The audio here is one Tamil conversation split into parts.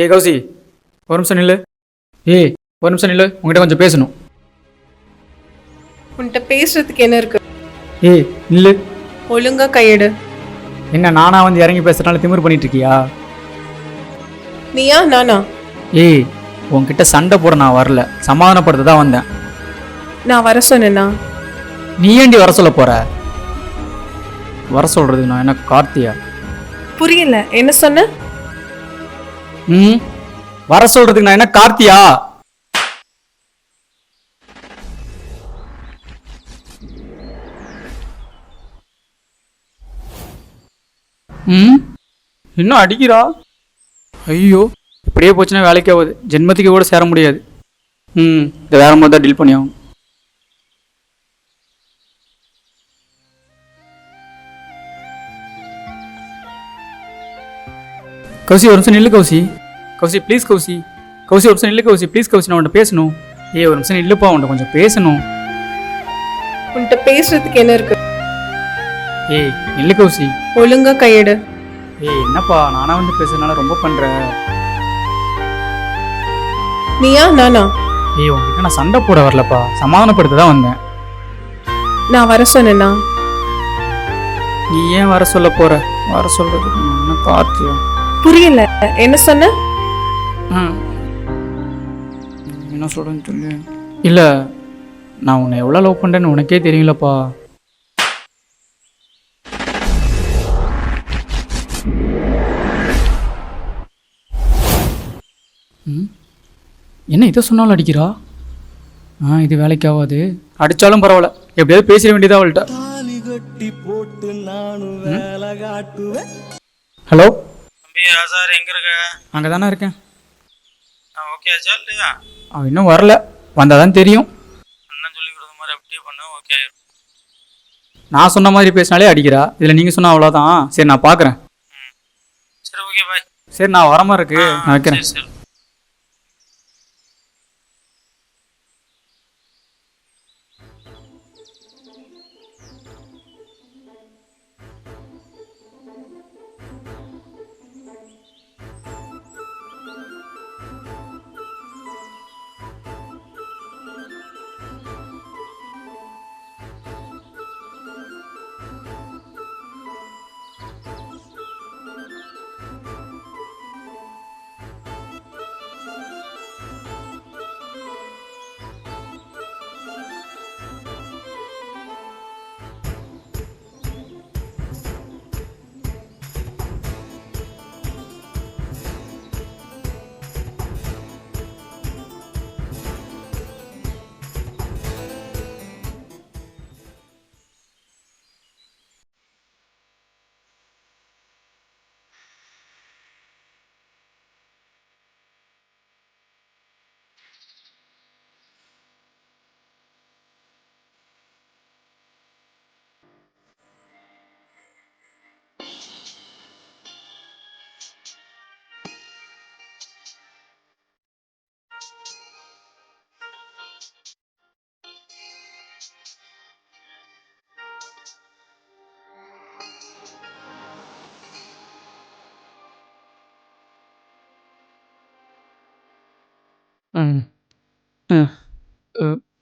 ஏய் கௌசி, ஒரு நிமிஷம் நில்லு. ஏய், ஒரு நிமிஷம் நில்லு, உங்ககிட்ட கொஞ்சம் பேசணும். உன்கிட்ட பேசுறதுக்கு என்ன இருக்கு? ஏய் நில்லு. ஒழுங்கா கையெடு. என்ன நானா வந்து இறங்கி பேசுறதுனால திமிரு பண்ணிட்டு இருக்கியா? நீயா நானா? ஏய், உன்கிட்ட சண்டை போட நான் வரல, சமாதானப்படுத்த தான் வந்தேன். நான் வர சொன்னேன்னா? நீ ஏண்டி வர சொல்ல போற? வர சொல்றது நான் என்ன கார்த்தியா? புரியல, என்ன சொன்ன? ம், வர சொல்றதுக்கு நான் என்ன கார்த்தியா? ம், இன்னும் அடிக்கிறா? ஐயோ, இப்படியே போச்சுன்னா வேலைக்கு ஆகுது, ஜென்மத்துக்கு கூட சேர முடியாது. இதை வேற மாதிரி தான் டீல் பண்ணி ஆகும். கௌசி ஒரு நிமிஷம் நில்லு கௌசி. கௌசி ப்ளீஸ் கௌசி. கௌசி ஒரு நிமிஷம் நில்லு கௌசி ப்ளீஸ் கௌசி, நான் உன்ட்ட பேசணும். ஏய் ஒரு நிமிஷம் நில்லுப்பா, உன்ட்ட கொஞ்சம் பேசணும். உன்கிட்ட பேசுறதுக்கு என்ன இருக்கு? ஏய் நில்லு கௌசி. ஒழுங்கா கையெடு. ஏய் என்னப்பா, நானா வந்து பேசுறதுனால ரொம்ப பண்ற. நீயா நானா? ஏய் உங்ககிட்ட நான் சண்டை போட வரலப்பா, சமாதானப்படுத்த தான் வந்தேன். நான் வர சொன்னேன்னா? நீ ஏன் வர சொல்ல போற? வர சொல்றதுக்கு நான் என்ன கார்த்தியா? புரியல, என்ன சொன்ன? என்ன சொல்றேன்னு சொல்லு. இல்லை, நான் உன்னை எவ்வளோ லவ் பண்ணுறேன்னு உனக்கே தெரியலப்பா. என்ன இதை சொன்னாலும் அடிக்கிறா? இது வேலைக்கு ஆகாது, அடித்தாலும் பரவாயில்ல, எப்படியாவது பேசிட வேண்டியதா அவள்கிட்ட. ஹலோ தம்பி, சார் எங்கே இருக்க? அங்கே தானே இருக்கேன். ஓகே ஆச்சா இல்லையா? அவன் இன்னும் வரல, வந்தால் தான் தெரியும். அண்ணன் சொல்லி கொடுத்த மாதிரி அப்படியே பண்ண ஓகே. நான் சொன்ன மாதிரி பேசினாலே அடிக்கிறா, இதில் நீங்கள் சொன்னால் அவ்வளோதான். சரி நான் பார்க்குறேன். சரி ஓகே பாய். சரி நான் வர மாதிரி இருக்கு, நான் வைக்கிறேன். சரி.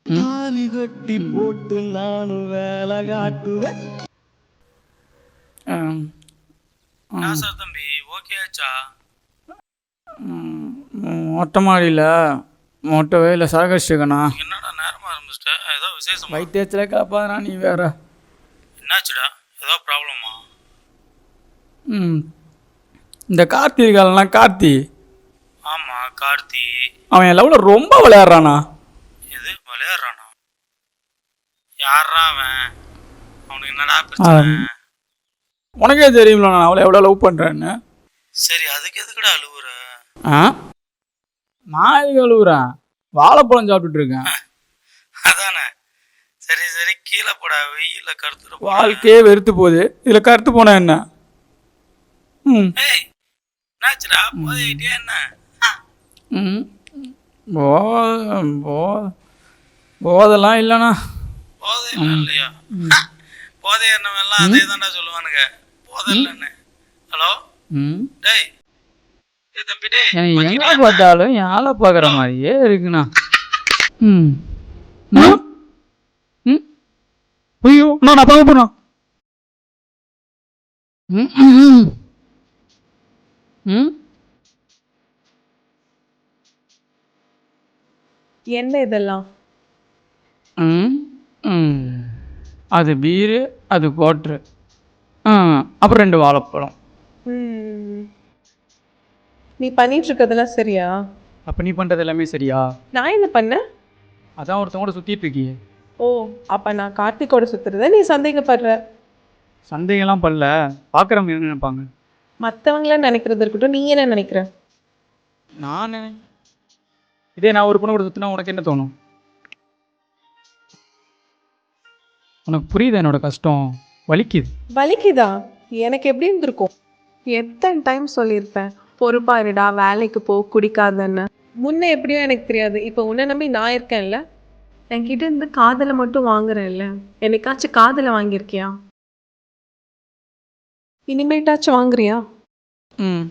தாலி கட்டி போட்டு நானும் வேலை காட்டுவேன். சார் தம்பி ஓகே ஆச்சா? மொட்டை மாடியில் மொட்டை வெயில சாகடிச்சிருக்கண்ணா. என்னடா நேரமா ஆரம்பிச்சிட்ட? ஏதோ விசேஷமா? வைத்தியத்தில் காப்பாதுண்ணா, நீ வேற. என்னாச்சுடா? ஏதோ ப்ராப்ளமா? இந்த கார்த்தி இருக்காளா, கார்த்தி. ஆமா கார்த்தி. அவன் என் லவ்வில் ரொம்ப விளையாடுறானா. எது விளையாடுறானா? யாரா அவன்? அவனுக்கு என்னடா பிரச்சனை? உனக்கே தெரியும்ல நான் அவளை எவ்வளோ லவ் பண்ணுறேன்னு. சரி அதுக்கு எதுக்குடா அழுவுற? நான் எதுக்கு அழுவுறேன்? வாழைப்பழம் சாப்பிட்டுட்டு இருக்கேன். அதானே. சரி சரி கீழே போடா, வெயில கருத்துற. வாழ்க்கையே வெறுத்து போகுது, இதில் கருத்து போனா என்ன? ஏய் என்னாச்சுடா? போதையிட்டே என்ன? போதெல்லாம் இல்லைண்ணா. போதை இல்லையா? போதை எல்லாம் அதே தான்டா சொல்லுவானுங்க, போதை இல்லைன்னு. ஹலோ டேய், எனக்கு எங்கே பார்த்தாலும் என் ஆளை பார்க்குற மாதிரியே இருக்குண்ணா. ம் ம் ம் ஐயோ நான் பார்க்க போனா. ம் ம் ம் என்ன இதெல்லாம்? ம் ம் அது பீரு, அது கோட்ரு, அப்புறம் 2 வாழைப்பழம். ம். நீ பண்ணிட்டு இருக்கிறதெல்லாம் சரியா? அப்போ நீ பண்ணுறது எல்லாமே சரியா? நான் என்ன பண்ணேன்? அதான் ஒருத்தவங்க சுற்றிட்டு இருக்கியே. ஓ, அப்ப நான் கார்த்திகோட சுத்துறத நீ சந்தேகப்படுற. சந்தேகம்லாம் பண்ணல, பார்க்குறவங்க என்ன நினைப்பாங்க? மற்றவங்கள நினைக்கிறது இருக்கட்டும், நீ என்ன நினைக்கிற? நான் இதே நான் ஒரு பொண்ணு கூட சுற்றினா உனக்கு என்ன தோணும்? உனக்கு புரியுது என்னோட கஷ்டம், வலிக்குது. வலிக்குதா? எனக்கு எப்படி இருந்திருக்கும்? எத்தனை டைம் சொல்லியிருப்பேன், பொறுப்பா இருடா, வேலைக்கு போ, குடிக்காதன்னு. முன்ன எப்படியோ எனக்கு தெரியாது, இப்போ உன்னை நம்பி நான் இருக்கேன்ல. என்கிட்ட இருந்து காதலை மட்டும் வாங்குறேன்ல, என்னைக்காச்சும் காதலை வாங்கியிருக்கியா? இனிமேட்டாச்சும் வாங்குறியா? ம்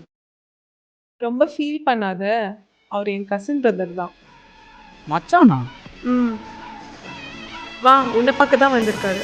ரொம்ப ஃபீல் பண்ணாத, அவர் என் கசின் பிரதர் தான். மச்சானா? ம், வா, உன்னை பார்க்க தான் வந்திருக்காரு.